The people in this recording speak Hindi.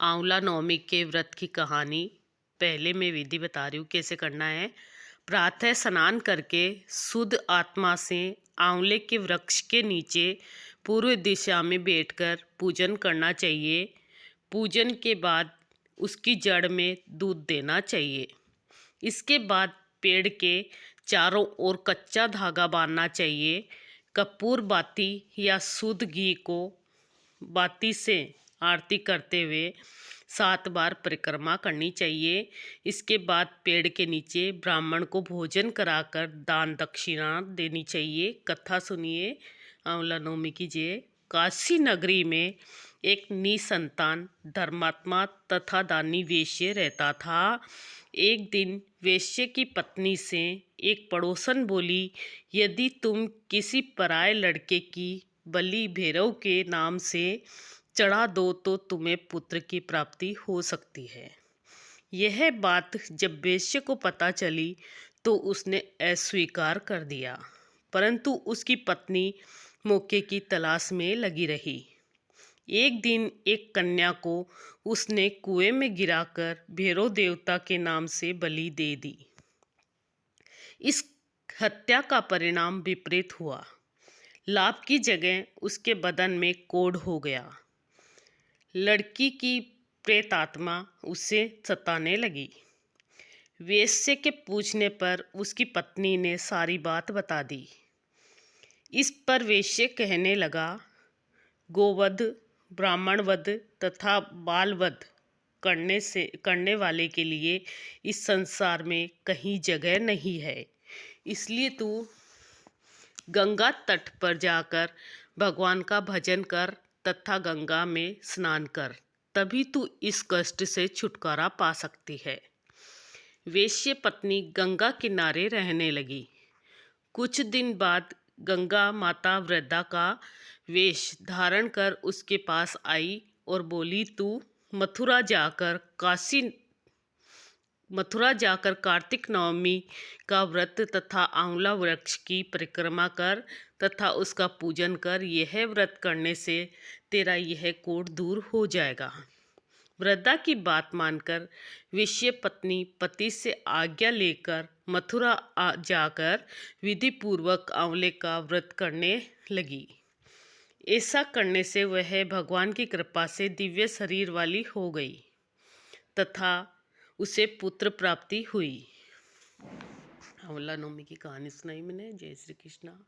आंवला नवमी के व्रत की कहानी। पहले मैं विधि बता रही हूँ कैसे करना है। प्रातः स्नान करके शुद्ध आत्मा से आंवले के वृक्ष के नीचे पूर्व दिशा में बैठकर पूजन करना चाहिए। पूजन के बाद उसकी जड़ में दूध देना चाहिए। इसके बाद पेड़ के चारों ओर कच्चा धागा बांधना चाहिए। कपूर बाती या शुद्ध घी को बाती से आरती करते हुए 7 बार परिक्रमा करनी चाहिए। इसके बाद पेड़ के नीचे ब्राह्मण को भोजन कराकर दान दक्षिणा देनी चाहिए। कथा सुनिए। आंवला नवमी की जय। काशी नगरी में एक निसंतान धर्मात्मा तथा दानी वेश्य रहता था। एक दिन वेश्य की पत्नी से एक पड़ोसन बोली, यदि तुम किसी पराये लड़के की बलि भैरव के नाम से चढ़ा दो तो तुम्हें पुत्र की प्राप्ति हो सकती है। यह बात जब वेश्य को पता चली तो उसने अस्वीकार कर दिया, परंतु उसकी पत्नी मौके की तलाश में लगी रही। एक दिन एक कन्या को उसने कुएं में गिराकर भैरव देवता के नाम से बलि दे दी। इस हत्या का परिणाम विपरीत हुआ। लाभ की जगह उसके बदन में कोढ़ हो गया। लड़की की प्रेतात्मा उसे सताने लगी। वेश्या के पूछने पर उसकी पत्नी ने सारी बात बता दी। इस पर वेश्या कहने लगा, गोवध, ब्राह्मणवध तथा बालवध करने वाले के लिए इस संसार में कहीं जगह नहीं है। इसलिए तू गंगा तट पर जाकर भगवान का भजन कर तथा गंगा में स्नान कर, तभी तू इस कष्ट से छुटकारा पा सकती है। वेश्या पत्नी गंगा किनारे रहने लगी। कुछ दिन बाद गंगा माता वृद्धा का वेश धारण कर उसके पास आई और बोली, तू मथुरा जाकर कार्तिक नवमी का व्रत तथा आंवला वृक्ष की परिक्रमा कर तथा उसका पूजन कर। यह व्रत करने से तेरा यह कोढ़ दूर हो जाएगा। वृद्धा की बात मानकर वेश्या पत्नी पति से आज्ञा लेकर मथुरा जाकर विधि पूर्वक आंवले का व्रत करने लगी। ऐसा करने से वह भगवान की कृपा से दिव्य शरीर वाली हो गई तथा उसे पुत्र प्राप्ति हुई। आंवला नवमी की कहानी सुनाई मैंने। जय श्री कृष्णा।